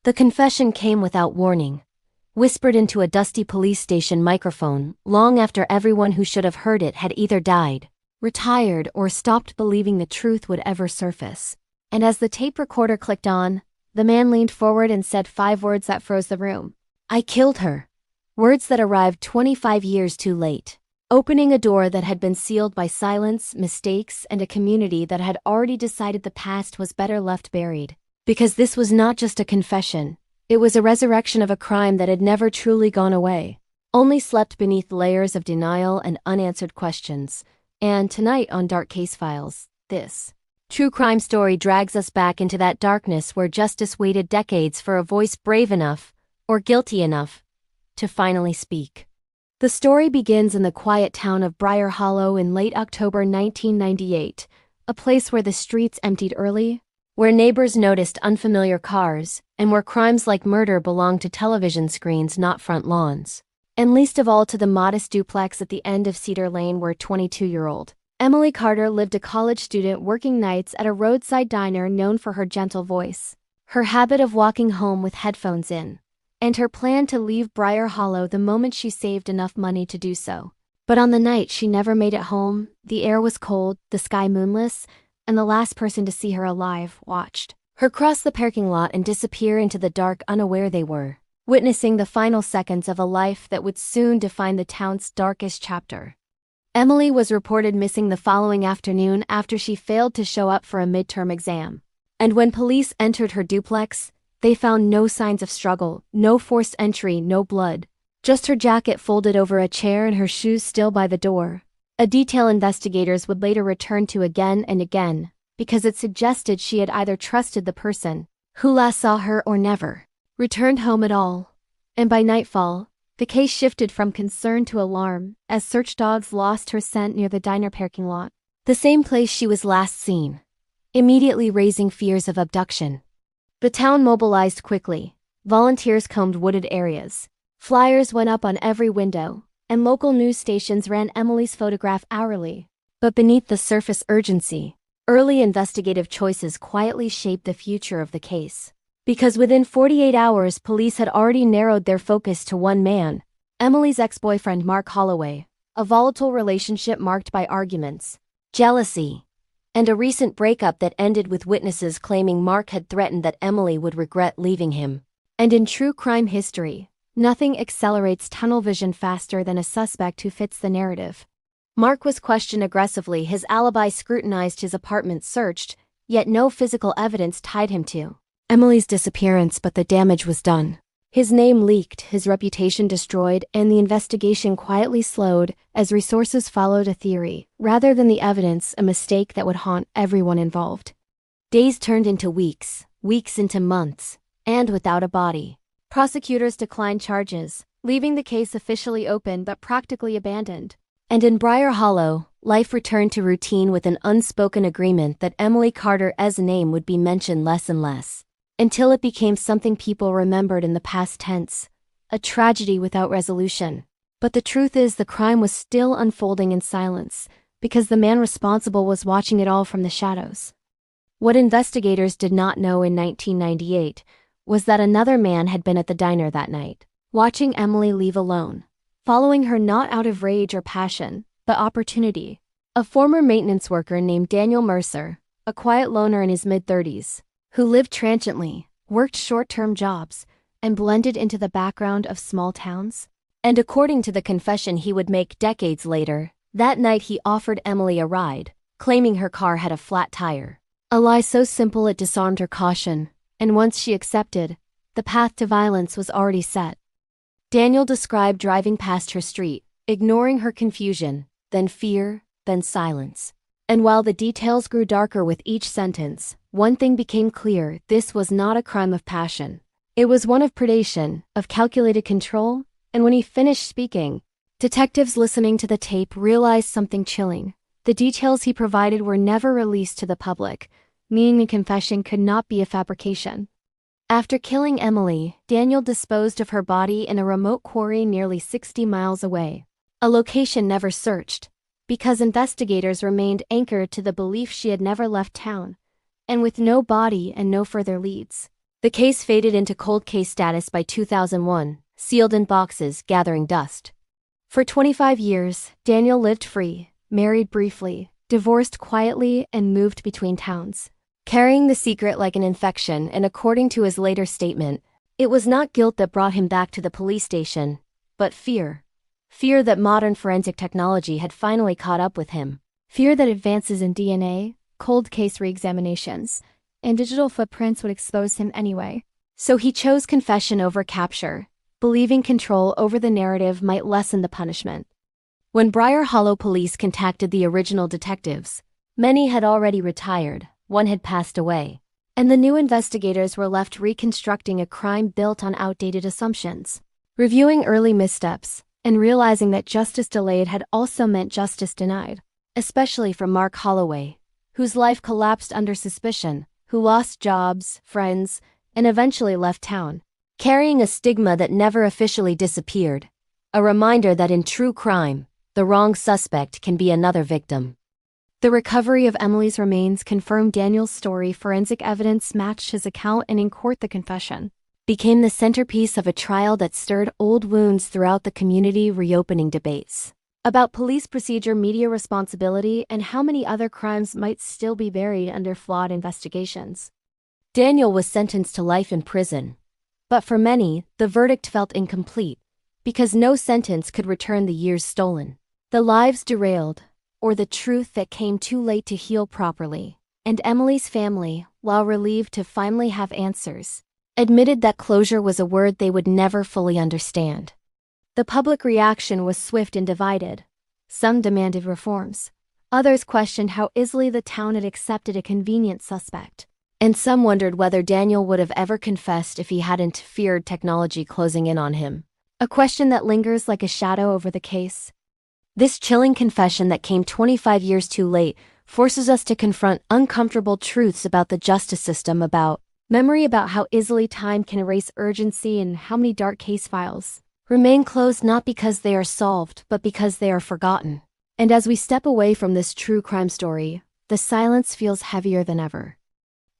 The confession came without warning, whispered into a dusty police station microphone long after everyone who should have heard it had either died, retired, or stopped believing the truth would ever surface. And as the tape recorder clicked on, the man leaned forward and said 5 words that froze the room. "I killed her." Words that arrived 25 years too late, opening a door that had been sealed by silence, mistakes, and a community that had already decided the past was better left buried. Because this was not just a confession, it was a resurrection of a crime that had never truly gone away, only slept beneath layers of denial and unanswered questions. And tonight on Dark Case Files, this true crime story drags us back into that darkness where justice waited decades for a voice brave enough, or guilty enough, to finally speak. The story begins in the quiet town of Briar Hollow in late October 1998, a place where the streets emptied early, where neighbors noticed unfamiliar cars, and where crimes like murder belonged to television screens, not front lawns. And least of all to the modest duplex at the end of Cedar Lane where 22-year-old Emily Carter lived, a college student working nights at a roadside diner known for her gentle voice, her habit of walking home with headphones in, and her plan to leave Briar Hollow the moment she saved enough money to do so. But on the night she never made it home, the air was cold, the sky moonless, and the last person to see her alive watched her cross the parking lot and disappear into the dark, unaware they were witnessing the final seconds of a life that would soon define the town's darkest chapter. Emily was reported missing the following afternoon after she failed to show up for a midterm exam. And when police entered her duplex, they found no signs of struggle, no forced entry, no blood. Just her jacket folded over a chair and her shoes still by the door. A detail investigators would later return to again and again, because it suggested she had either trusted the person who last saw her or never returned home at all. And by nightfall, the case shifted from concern to alarm as search dogs lost her scent near the diner parking lot, the same place she was last seen, immediately raising fears of abduction. The town mobilized quickly. Volunteers combed wooded areas. Flyers went up on every window, and local news stations ran Emily's photograph hourly. But beneath the surface urgency, early investigative choices quietly shaped the future of the case. Because within 48 hours police had already narrowed their focus to one man, Emily's ex-boyfriend Mark Holloway, a volatile relationship marked by arguments, jealousy, and a recent breakup that ended with witnesses claiming Mark had threatened that Emily would regret leaving him. And in true crime history, nothing accelerates tunnel vision faster than a suspect who fits the narrative. Mark was questioned aggressively, his alibi scrutinized, his apartment searched, yet no physical evidence tied him to Emily's disappearance, but the damage was done. His name leaked, his reputation destroyed, and the investigation quietly slowed as resources followed a theory, rather than the evidence, a mistake that would haunt everyone involved. Days turned into weeks, weeks into months, and without a body. Prosecutors declined charges, leaving the case officially open but practically abandoned. And in Briar Hollow, life returned to routine with an unspoken agreement that Emily Carter's name would be mentioned less and less, until it became something people remembered in the past tense, a tragedy without resolution. But the truth is, the crime was still unfolding in silence, because the man responsible was watching it all from the shadows. What investigators did not know in 1998 was that another man had been at the diner that night, watching Emily leave alone, following her not out of rage or passion, but opportunity. A former maintenance worker named Daniel Mercer, a quiet loner in his mid-30s, who lived transiently, worked short-term jobs, and blended into the background of small towns. And according to the confession he would make decades later, that night he offered Emily a ride, claiming her car had a flat tire. A lie so simple it disarmed her caution, and once she accepted, the path to violence was already set. Daniel described driving past her street, ignoring her confusion, then fear, then silence. And while the details grew darker with each sentence, one thing became clear: this was not a crime of passion. It was one of predation, of calculated control. And when he finished speaking, detectives listening to the tape realized something chilling. The details he provided were never released to the public, meaning the confession could not be a fabrication. After killing Emily, Daniel disposed of her body in a remote quarry nearly 60 miles away, a location never searched, because investigators remained anchored to the belief she had never left town. And with no body and no further leads, The case faded into cold case status by 2001, sealed in boxes, gathering dust. For 25 years, Daniel lived free, married briefly, divorced quietly, and moved between towns, carrying the secret like an infection. And according to his later statement, it was not guilt that brought him back to the police station, but fear. Fear that modern forensic technology had finally caught up with him. Fear that advances in DNA, cold case reexaminations, and digital footprints would expose him anyway. So he chose confession over capture, believing control over the narrative might lessen the punishment. When Briar Hollow police contacted the original detectives, many had already retired, one had passed away, and the new investigators were left reconstructing a crime built on outdated assumptions, reviewing early missteps, and realizing that justice delayed had also meant justice denied, especially for Mark Holloway, whose life collapsed under suspicion, who lost jobs, friends, and eventually left town, carrying a stigma that never officially disappeared, a reminder that in true crime, the wrong suspect can be another victim. The recovery of Emily's remains confirmed Daniel's story. Forensic evidence matched his account, and in court the confession became the centerpiece of a trial that stirred old wounds throughout the community, reopening debates about police procedure, media responsibility, and how many other crimes might still be buried under flawed investigations. Daniel was sentenced to life in prison, but for many, the verdict felt incomplete, because no sentence could return the years stolen, the lives derailed, or the truth that came too late to heal properly. And Emily's family, while relieved to finally have answers, admitted that closure was a word they would never fully understand. The public reaction was swift and divided. Some demanded reforms. Others questioned how easily the town had accepted a convenient suspect. And some wondered whether Daniel would have ever confessed if he hadn't feared technology closing in on him. A question that lingers like a shadow over the case. This chilling confession that came 25 years too late forces us to confront uncomfortable truths about the justice system, about memory, about how easily time can erase urgency, and how many dark case files remain closed not because they are solved, but because they are forgotten. And as we step away from this true crime story, the silence feels heavier than ever.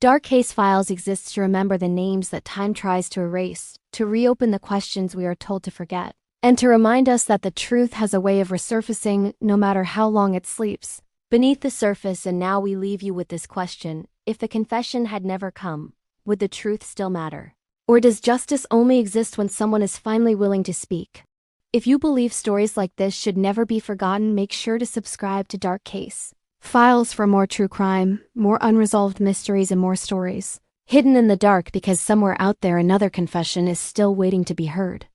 Dark case files exist to remember the names that time tries to erase, to reopen the questions we are told to forget, and to remind us that the truth has a way of resurfacing no matter how long it sleeps beneath the surface. And now we leave you with this question: if the confession had never come, would the truth still matter? Or does justice only exist when someone is finally willing to speak? If you believe stories like this should never be forgotten, make sure to subscribe to Dark Case Files for more true crime, more unresolved mysteries, and more stories hidden in the dark, because somewhere out there another confession is still waiting to be heard.